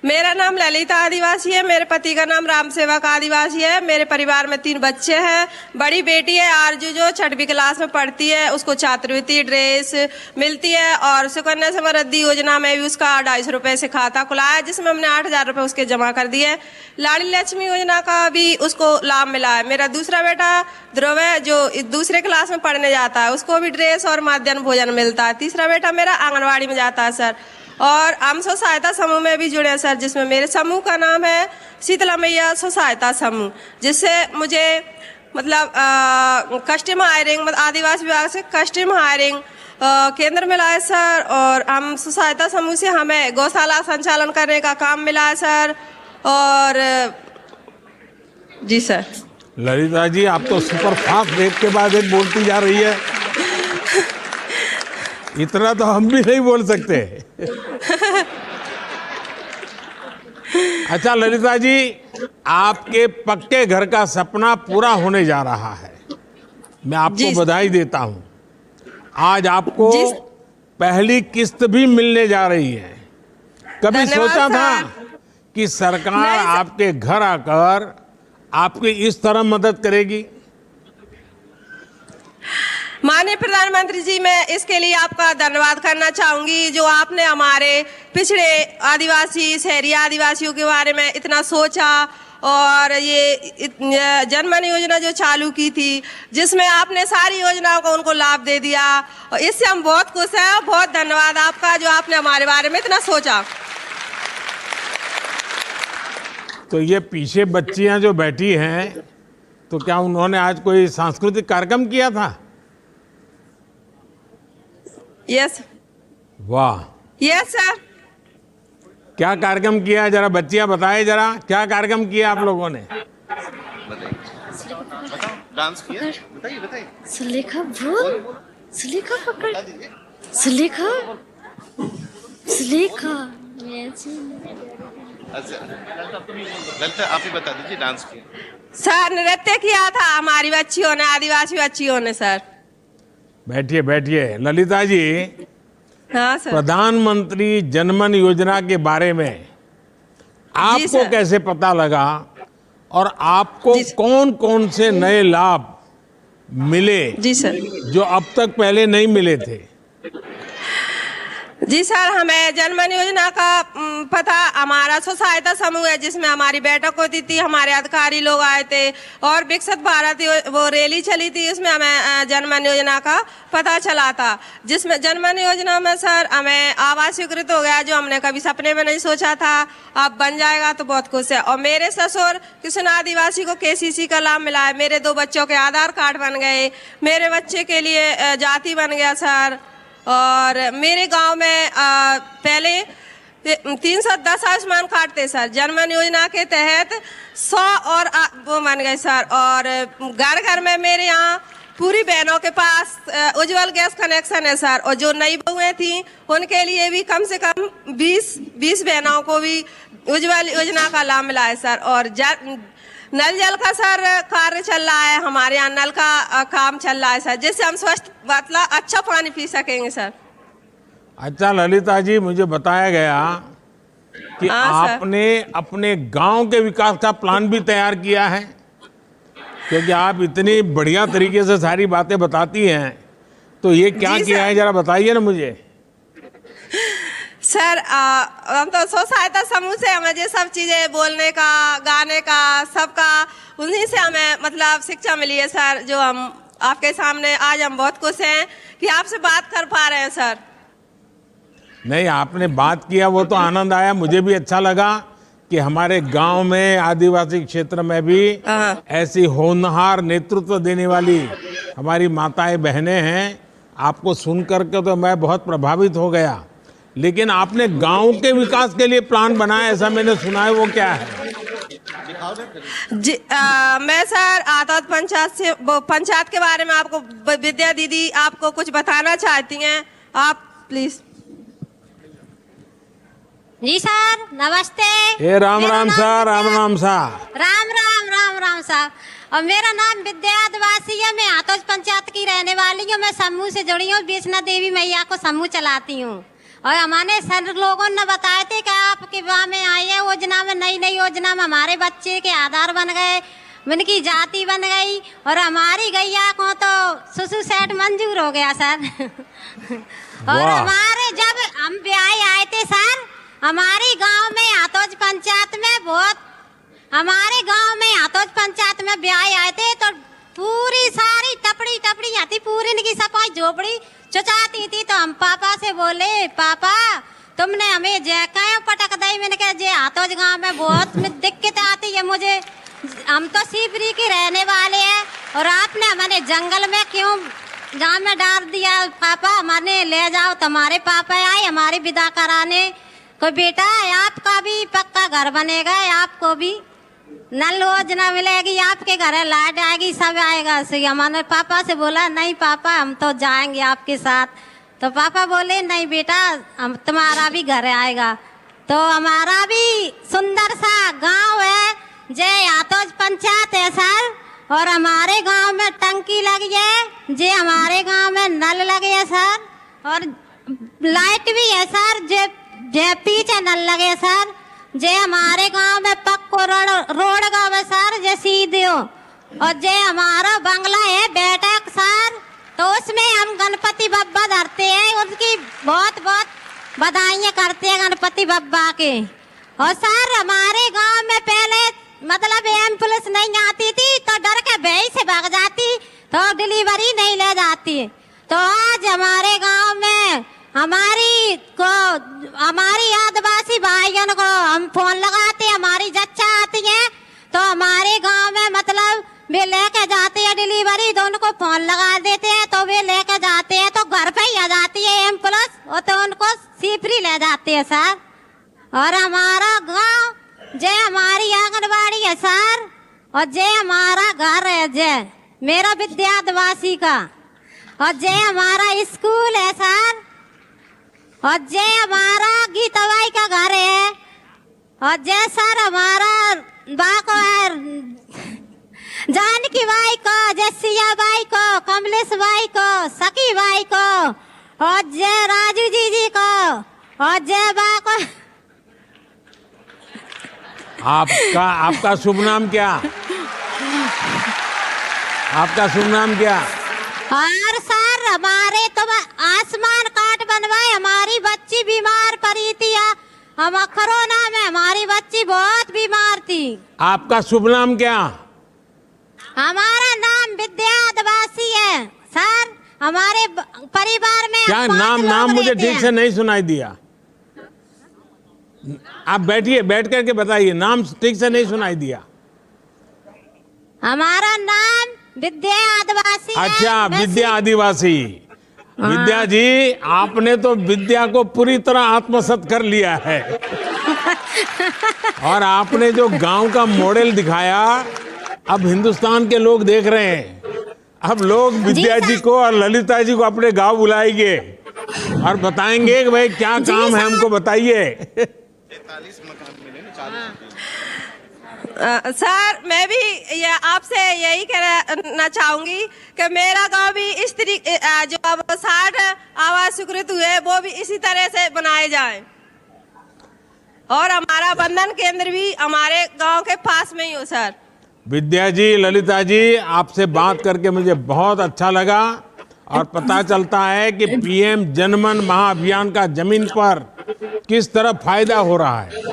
मेरा नाम ललिता आदिवासी है। मेरे पति का नाम राम सेवक आदिवासी है। मेरे परिवार में 3 बच्चे हैं। बड़ी बेटी है आरजू, जो 6वीं क्लास में पढ़ती है, उसको छात्रवृत्ति ड्रेस मिलती है। और सुकन्या समृद्धि योजना में भी उसका 250 रुपये से खाता खुला है, जिसमें हमने 8000 रुपये उसके जमा कर दिए। लाड़ी लक्ष्मी योजना का भी उसको लाभ मिला है। मेरा दूसरा बेटा ध्रुव है, जो 2री क्लास में पढ़ने जाता है, उसको भी ड्रेस और मध्याह्न भोजन मिलता है। तीसरा बेटा मेरा आंगनवाड़ी में जाता है सर। और हम स्व सहायता समूह में भी जुड़े हैं सर, जिसमें मेरे समूह का नाम है शीतला मैया स्व सहायता समूह, जिससे मुझे मतलब कस्टम हायरिंग आदिवासी विभाग से कस्टम हायरिंग केंद्र मिला है सर। और हम स्व सहायता समूह से हमें गौशाला संचालन करने का काम मिला है सर। और जी सर। ललिता जी, आप तो सुपर फास्ट एक के बाद एक बोलती जा रही है। इतना तो हम भी नहीं बोल सकते। अच्छा ललिता जी, आपके पक्के घर का सपना पूरा होने जा रहा है। मैं आपको बधाई देता हूं। आज आपको पहली किस्त भी मिलने जा रही है। कभी सोचा था कि सरकार आपके घर आकर आपकी इस तरह मदद करेगी? माननीय प्रधानमंत्री जी, मैं इसके लिए आपका धन्यवाद करना चाहूंगी, जो आपने हमारे पिछड़े आदिवासी शहरी आदिवासियों के बारे में इतना सोचा और ये जनमन योजना जो चालू की थी, जिसमें आपने सारी योजनाओं को उनको लाभ दे दिया। और इससे हम बहुत खुश हैं। बहुत धन्यवाद आपका, जो आपने हमारे बारे में इतना सोचा। तो ये पीछे बच्चियां जो बैठी हैं, तो क्या उन्होंने आज कोई सांस्कृतिक कार्यक्रम किया था? यस। वाह। Yes sir. क्या कार्यक्रम किया, जरा बच्चियां बताए, जरा क्या कार्यक्रम किया आप लोगों ने? डांस किया, बताइए बताइए। सुलेखा बोल, सुलेखा पकड़, सुलेखा, सुलेखा। ललिता आप ही बता दीजिए, डांस किया सर। नृत्य किया था हमारी बच्चियों ने, आदिवासी बच्चियों ने सर। बैठिए बैठिए। ललिता जी, हाँ सर। प्रधानमंत्री जनमन योजना के बारे में आपको कैसे पता लगा और आपको कौन कौन से नए लाभ मिले जी सर, जो अब तक पहले नहीं मिले थे? जी सर, हमें जनमन योजना का पता हमारा स्व सहायता समूह है, जिसमें हमारी बैठक होती थी, हमारे अधिकारी लोग आए थे और विकसित भारत वो रैली चली थी, इसमें हमें जनमन योजना का पता चला था। जिसमें जनमन योजना में सर हमें आवास स्वीकृत हो गया, जो हमने कभी सपने में नहीं सोचा था। अब बन जाएगा तो बहुत खुश है। और मेरे ससुर कृष्ण आदिवासी को KCC का लाभ मिला है। मेरे 2 बच्चों के आधार कार्ड बन गए। मेरे बच्चे के लिए जाति बन गया सर। और मेरे गांव में पहले 310 आयुष्मान कार्ड थे सर। जनमन योजना के तहत 100 और वो बन गए सर। और घर घर में मेरे यहाँ पूरी बहनों के पास उज्जवल गैस कनेक्शन है सर। और जो नई बहुएं थी उनके लिए भी कम से कम 20 बहनों को भी उज्जवल योजना का लाभ मिला है सर। और नल जल का सर कार्य चल रहा है, हमारे यहाँ नल का काम चल रहा है सर, जिससे हम स्वस्थ मतलब अच्छा पानी पी सकेंगे सर। अच्छा ललिता जी, मुझे बताया गया कि आपने अपने गांव के विकास का प्लान भी तैयार किया है, क्योंकि आप इतनी बढ़िया तरीके से सारी बातें बताती हैं। तो ये क्या किया है, जरा बताइए ना मुझे। सर हम तो स्व सहायता समूह से हमें ये सब चीजें बोलने का, गाने का, सबका उन्हीं से हमें मतलब शिक्षा मिली है सर, जो हम आपके सामने आज हम बहुत खुश हैं कि आपसे बात कर पा रहे हैं सर। नहीं, आपने बात किया वो तो आनंद आया, मुझे भी अच्छा लगा कि हमारे गांव में आदिवासी क्षेत्र में भी ऐसी होनहार नेतृत्व देने वाली हमारी माताएं बहनें हैं। आपको सुन करके तो मैं बहुत प्रभावित हो गया। लेकिन आपने गांव के विकास के लिए प्लान बनाया, ऐसा मैंने सुना है, वो क्या है? जी मैं सर आतौत पंचायत के बारे में आपको विद्या दीदी आपको कुछ बताना चाहती हैं, आप प्लीज। जी सर, नमस्ते। ए Ram Ram sir, Ram Ram sir. Ram Ram Ram Ram sir. और मेरा नाम विद्या आदिवासी है। मैं आतौत पंचायत की रहने वाली हूँ। मैं समूह से जुड़ी हूँ, वैष्णो देवी मैया को समूह चलाती हूँ। और हमारे सर लोगों ने बताए थे कि आपके गाँव में आई है योजना में, नई नई योजना में हमारे बच्चे के आधार बन गए, उनकी जाति बन गई, और हमारी गैया को तो सुसु सेट मंजूर हो गया सर। और वाह। हमारे जब हम ब्याह आए थे सर, हमारी गांव में आतोज पंचायत में हमारे गांव में आतोज पंचायत में ब्याह आए थे, तो पूरी सारी टपड़ी आती, पूरी इनकी सफाई झोपड़ी चुचाती थी। तो हम पापा से बोले, पापा तुमने हमें जय क्यों पटक दी? मैंने कहा जे आतोज गांव में बहुत दिक्कत आती है मुझे, हम तो सीपरी के रहने वाले हैं, और आपने हमारे जंगल में क्यों गांव में डाल दिया? पापा हमारे ले जाओ। तुम्हारे पापा आए हमारी विदा कराने को, बेटा आपका भी पक्का घर बनेगा, आपको भी नल योजना मिलेगी, आपके घर लाइट आएगी, सब आएगा। सही हमारे पापा से बोला, नहीं पापा हम तो जाएंगे आपके साथ। तो पापा बोले, नहीं बेटा हम तुम्हारा भी घर आएगा। तो हमारा भी सुंदर सा गांव है, जय आतोज पंचायत है सर, और हमारे गांव में टंकी लगी है, जे हमारे गांव में नल लगे है सर, और लाइट भी है सर, जे पीछे नल लगे सर, जे हमारे गांव में पक्को रोड गाँव है सर, जे सीधे हो, और जे हमारा बंगला है बैठक सर, तो उसमें हम गणपति बप्पा धरते हैं, उसकी बहुत बहुत बधाइयाँ करते हैं गणपति बप्पा के। और सर हमारे गांव में पहले मतलब एम्बुलेंस नहीं आती थी, तो डर के भय से भाग जाती, तो डिलीवरी नहीं ले जाती। तो आज हमारे गांव में हमारी आदिवासी भाइयों को हम फोन लगाते, हमारी जच्चा आती है, तो हमारे गांव में मतलब वे लेके जाते हैं डिलीवरी, तो उनको फोन लगा देते हैं, तो वे लेके जाते हैं, तो घर पे ही आ जाती है एम्बुलेंस, और तो उनको सीपरी ले जाते हैं सर। और हमारा गांव जय हमारी आंगनबाड़ी है सर, और जय हमारा घर है, जय मेरा विद्या आदिवासी का, और जय हमारा स्कूल है सर, और जय हमारा गीताबाई का घर है, और जय सर हमारा बाको जानकी बाई को, जय सिया बाई को, कमलेश बाई को, सखी बाई को, और जय राजू जी को, और जय बाको। आपका शुभ नाम क्या? आपका शुभ नाम क्या? और सर हमारे तो आयुष्मान कार्ड बनवाए, हमारी बच्ची बीमार पड़ी थी, हम कोरोना में हमारी बच्ची बहुत बीमार थी। आपका शुभ नाम क्या? हमारा नाम विद्या आदिवासी है सर, हमारे परिवार में क्या 5 नाम लोग मुझे रहते ठीक हैं। से नहीं सुनाई दिया। आप बैठिए, बैठ करके बताइए, नाम ठीक से नहीं सुनाई दिया। हमारा नाम विद्या आदिवासी है। अच्छा, मैं विद्या आदिवासी। विद्या जी, आपने तो विद्या को पूरी तरह आत्मसात कर लिया है। और आपने जो गांव का मॉडल दिखाया, अब हिंदुस्तान के लोग देख रहे हैं। अब लोग विद्या जी को और ललिता जी को अपने गांव बुलाएंगे और बताएंगे कि भाई क्या काम है, हमको बताइए। 43 मकान मिले ना, 40। सर मैं भी ये आपसे यही कहना चाहूंगी कि मेरा गांव भी इस तरीके जो अब 60 आवास स्वीकृत हुए वो भी इसी तरह से बनाए जाएं, और हमारा बंधन केंद्र भी हमारे गांव के पास में ही हो सर। विद्या जी, ललिता जी, आपसे बात करके मुझे बहुत अच्छा लगा, और पता चलता है कि पीएम जनमन महाअभियान का जमीन पर किस तरह फायदा हो रहा है।